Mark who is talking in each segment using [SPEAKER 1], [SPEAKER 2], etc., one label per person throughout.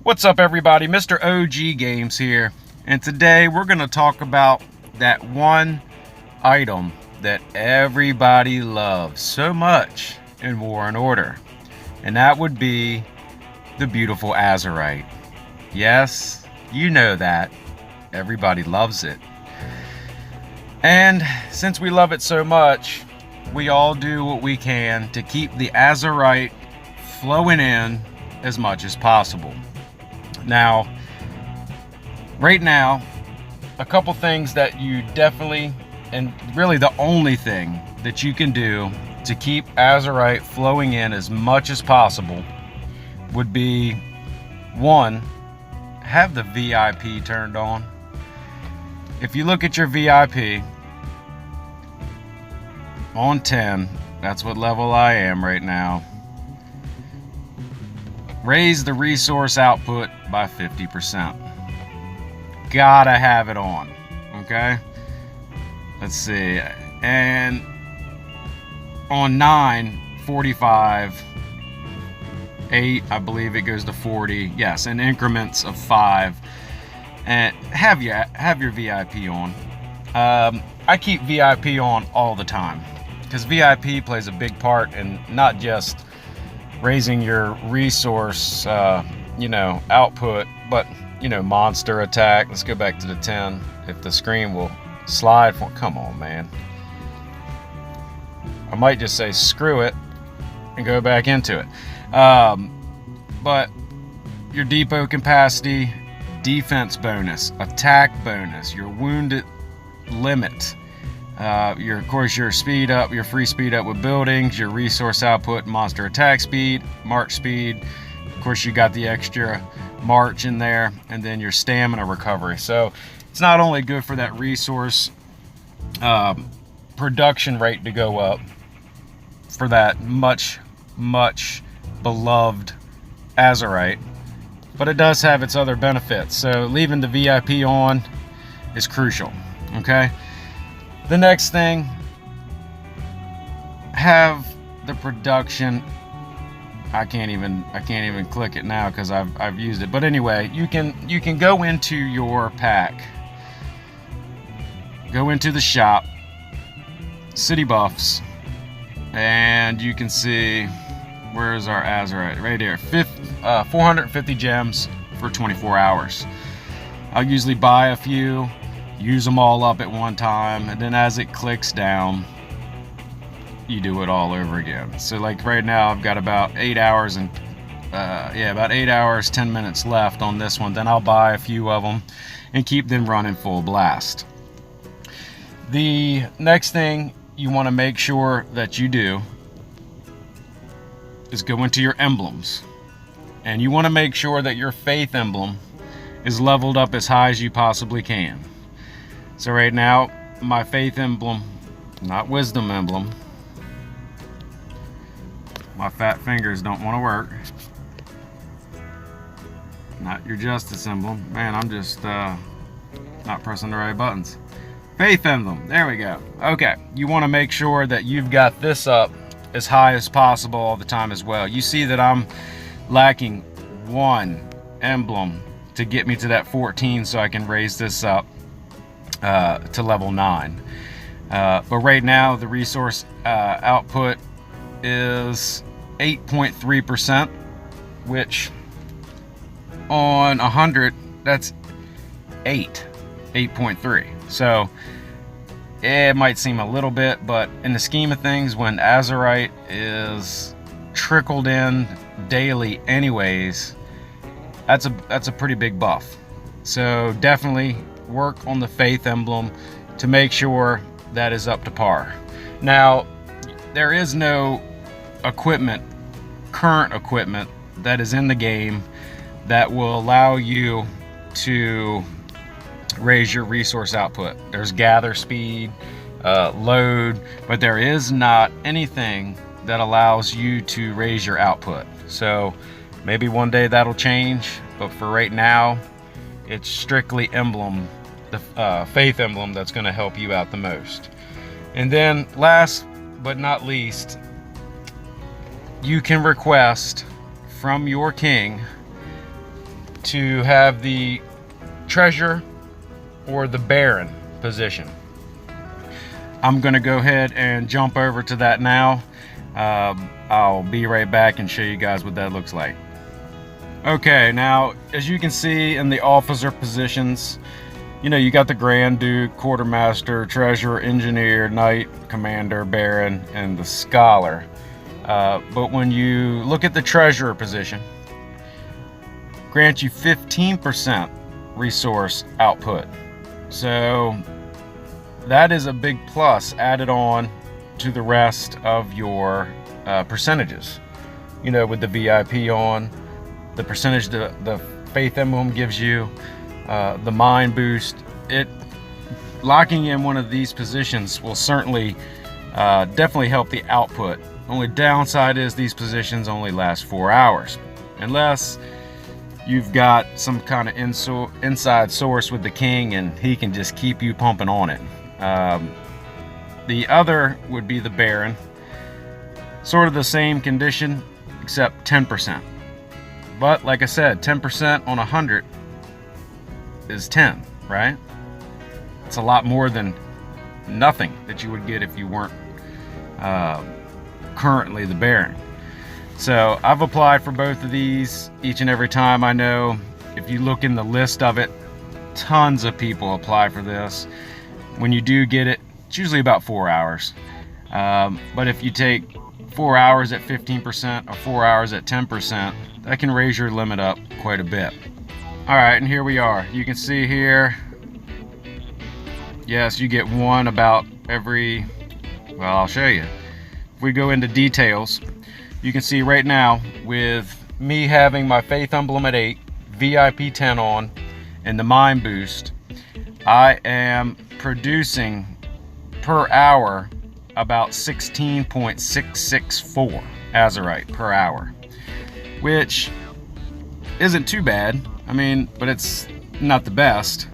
[SPEAKER 1] What's up, everybody? Mr. OG Games here, and today we're going to talk about that one item that everybody loves so much in War and Order, and that would be the beautiful Azurite. Yes, you know that. Everybody loves it. And since we love it so much, we all do what we can to keep the Azurite flowing in as much as possible. Now, right now, a couple things that you definitely, and really the only thing that you can do to keep Azurite flowing in as much as possible would be, one, have the VIP turned on. If you look at your VIP on 10, that's what level I am right now. Raise the resource output by 50%. Gotta have it on, okay? Let's see, and on 9, 45, 8, I believe it goes to 40, yes, in increments of 5, and have your VIP on. I keep VIP on all the time, because VIP plays a big part in not just raising your resource, output, but, monster attack. Let's go back to the 10. If the screen will slide for, come on, man. I might just say screw it and go back into it. But your depot capacity, defense bonus, attack bonus, your wounded limit, of course your speed up, your free speed up with buildings, your resource output, monster attack speed, march speed. Of course you got the extra march in there, and then your stamina recovery. So it's not only good for that resource production rate to go up for that much beloved Azurite, but it does have its other benefits. So leaving the VIP on is crucial. Okay. The next thing, have the production. I can't even click it now because I've used it. But anyway, you can go into your pack, go into the shop, city buffs, and you can see, where's our Azurite? Right here, 450 gems for 24 hours. I'll usually buy a few, use them all up at one time, and then as it clicks down, you do it all over again. So like right now I've got about 8 hours and about 8 hours 10 minutes left on this one. Then I'll buy a few of them and keep them running full blast. The next thing you want to make sure that you do is go into your emblems, and you want to make sure that your faith emblem is leveled up as high as you possibly can. So right now, my faith emblem, not wisdom emblem, my fat fingers don't want to work. Not your justice emblem. Man, I'm just not pressing the right buttons. Faith emblem, there we go. Okay, you want to make sure that you've got this up as high as possible all the time as well. You see that I'm lacking one emblem to get me to that 14 so I can raise this up to level 9. But right now the resource output is 8.3%, which on 100 that's 8.3. So it might seem a little bit, but in the scheme of things, when Azurite is trickled in daily anyways, that's a pretty big buff. So definitely work on the faith emblem to make sure that is up to par. Now, there is no current equipment that is in the game that will allow you to raise your resource output. There's gather speed, load, but there is not anything that allows you to raise your output. So maybe one day that'll change, but for right now, it's strictly emblem, the faith emblem, that's going to help you out the most. And then last but not least, you can request from your king to have the treasure or the baron position. I'm gonna go ahead and jump over to that now. I'll be right back and show you guys what that looks like. Okay, now as you can see in the officer positions, you know, you got the Grand Duke, Quartermaster, Treasurer, Engineer, Knight, Commander, Baron, and the Scholar. But when you look at the Treasurer position, grants you 15% resource output. So that is a big plus added on to the rest of your percentages. You know, with the VIP on, the percentage the Faith Emblem gives you, the mind boost, locking in one of these positions will certainly definitely help the output. Only downside is these positions only last 4 hours, unless you've got some kind of inside source with the king and he can just keep you pumping on it. The other would be the Baron, sort of the same condition except 10%. But like I said, 10% on 100 is 10, right? It's a lot more than nothing that you would get if you weren't currently the Baron. So I've applied for both of these each and every time. I know if you look in the list of it, tons of people apply for this. When you do get it, it's usually about 4 hours. But if you take 4 hours at 15% or 4 hours at 10%, that can raise your limit up quite a bit. All right, and here we are. You can see here, yes, you get one about every, well, I'll show you. If we go into details, you can see right now with me having my Faith Emblem at 8, VIP 10 on, and the Mind Boost, I am producing per hour about 16.664 Azurite per hour, which isn't too bad. I mean, but it's not the best.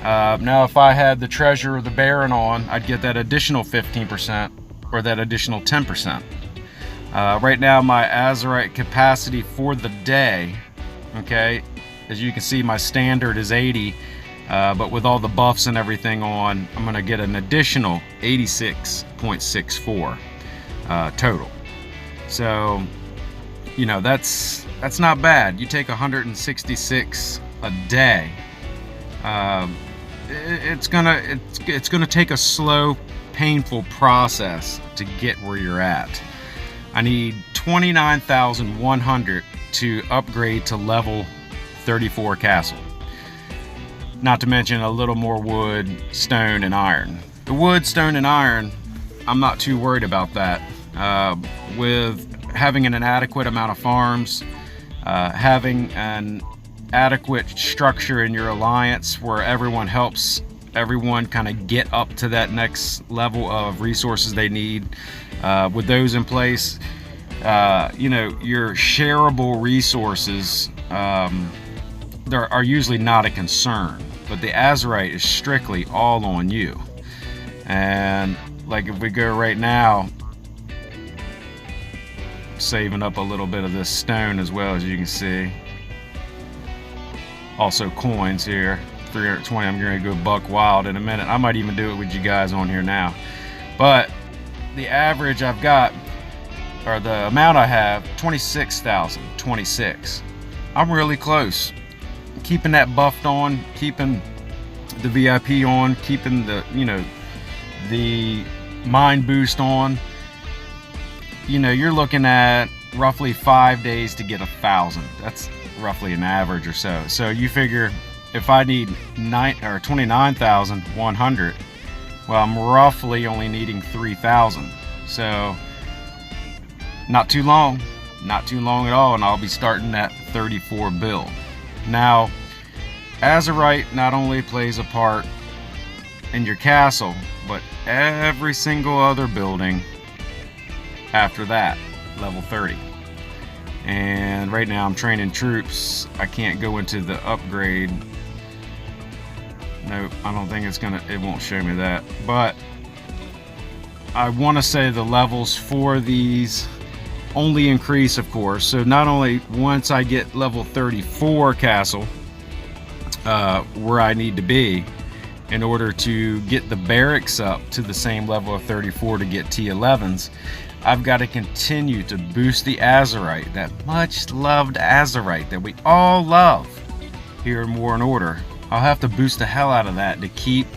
[SPEAKER 1] Now if I had the Treasure or the Baron on, I'd get that additional 15% or that additional 10%. Right now my Azurite capacity for the day, okay, as you can see my standard is 80, but with all the buffs and everything on, I'm gonna get an additional 86.64 total. So, you know, that's not bad. You take 166 a day. It's gonna take a slow, painful process to get where you're at. I need 29,100 to upgrade to level 34 castle. Not to mention a little more wood, stone, and iron. The wood, stone, and iron, I'm not too worried about that. With having an adequate amount of farms, having an adequate structure in your alliance where everyone helps everyone kind of get up to that next level of resources they need, with those in place, you know, your shareable resources are usually not a concern, but the Azurite is strictly all on you. And like if we go right now, saving up a little bit of this stone as well, as you can see. Also coins here, 320. I'm gonna go buck wild in a minute. I might even do it with you guys on here now. But the average I've got, or the amount I have, 26,026. I'm really close. Keeping that buffed on, keeping the VIP on, keeping the, you know, the mind boost on. You know, you're looking at roughly 5 days to get 1,000. That's roughly an average or so. So you figure if I need 29,100, well, I'm roughly only needing 3,000. So not too long at all, and I'll be starting that 34 build. Now, Azurite not only plays a part in your castle, but every single other building after that, level 30. And right now I'm training troops. I can't go into the upgrade. Nope, I don't think it won't show me that. But I want to say the levels for these only increase, of course. So not only once I get level 34 castle, where I need to be in order to get the barracks up to the same level of 34 to get T11s, I've got to continue to boost the Azurite, that much loved Azurite that we all love here in War and Order. I'll have to boost the hell out of that to keep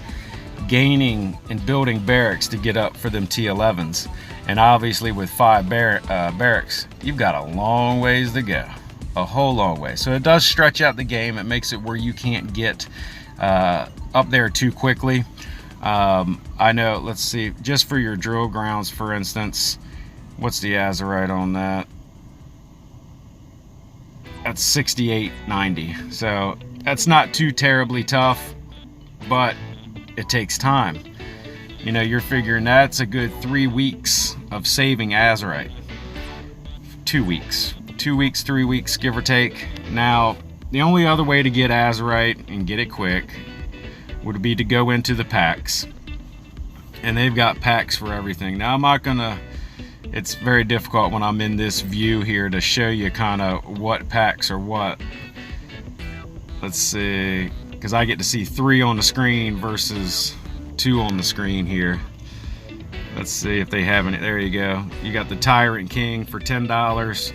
[SPEAKER 1] gaining and building barracks to get up for them T11s. And obviously with 5 barracks, you've got a long ways to go, a whole long way. So it does stretch out the game. It makes it where you can't get up there too quickly. I know, let's see, just for your drill grounds, for instance, what's the Azurite on that? That's 6890. So that's not too terribly tough, but it takes time. You know, you're figuring that's a good 3 weeks of saving Azurite. 2 weeks. 2 weeks, 3 weeks, give or take. Now, the only other way to get Azurite and get it quick would be to go into the packs. And they've got packs for everything. Now, I'm not gonna, it's very difficult when I'm in this view here to show you kind of what packs are what. Let's see, because I get to see 3 on the screen versus 2 on the screen here. Let's see if they have any. There you go. You got the Tyrant King for $10.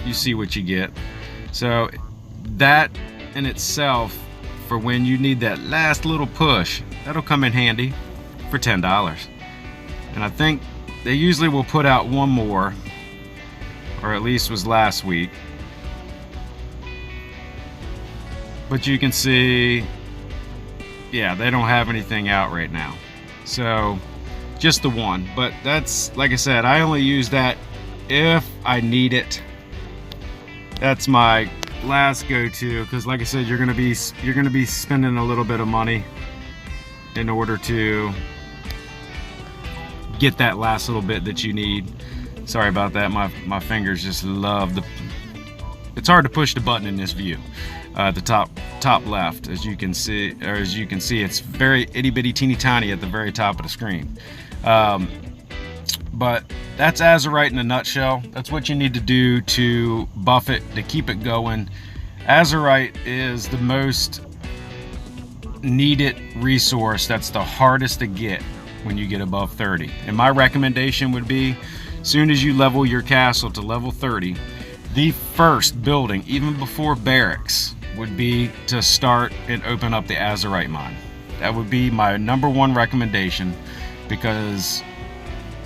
[SPEAKER 1] You see what you get. So that in itself, for when you need that last little push, that'll come in handy for $10. And I think they usually will put out one more, or at least was last week. But you can see, yeah, they don't have anything out right now. So just the one. But that's, like I said, I only use that if I need it. That's my last go-to, because like I said, you're gonna be spending a little bit of money in order to get that last little bit that you need. Sorry about that. My fingers just love the. It's hard to push the button in this view. The top left, as you can see, it's very itty bitty teeny tiny at the very top of the screen. But that's Azurite in a nutshell. That's what you need to do to buff it, to keep it going. Azurite is the most needed resource. That's the hardest to get when you get above 30. And my recommendation would be, as soon as you level your castle to level 30, the first building, even before barracks, would be to start and open up the Azurite mine. That would be my #1 recommendation, because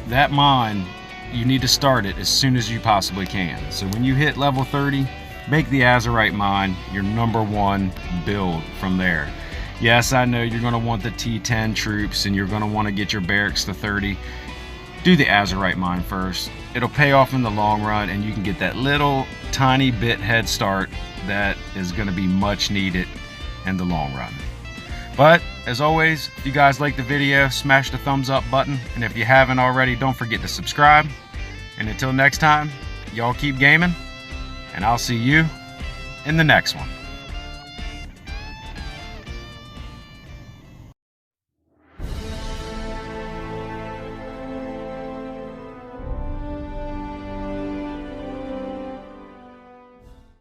[SPEAKER 1] that mine, you need to start it as soon as you possibly can. So when you hit level 30, make the Azurite mine your #1 build from there. Yes, I know you're going to want the T10 troops and you're going to want to get your barracks to 30. Do the Azurite mine first. It'll pay off in the long run, and you can get that little tiny bit head start that is going to be much needed in the long run. But as always, if you guys like the video, smash the thumbs up button, and if you haven't already, don't forget to subscribe. And until next time, y'all keep gaming, and I'll see you in the next one.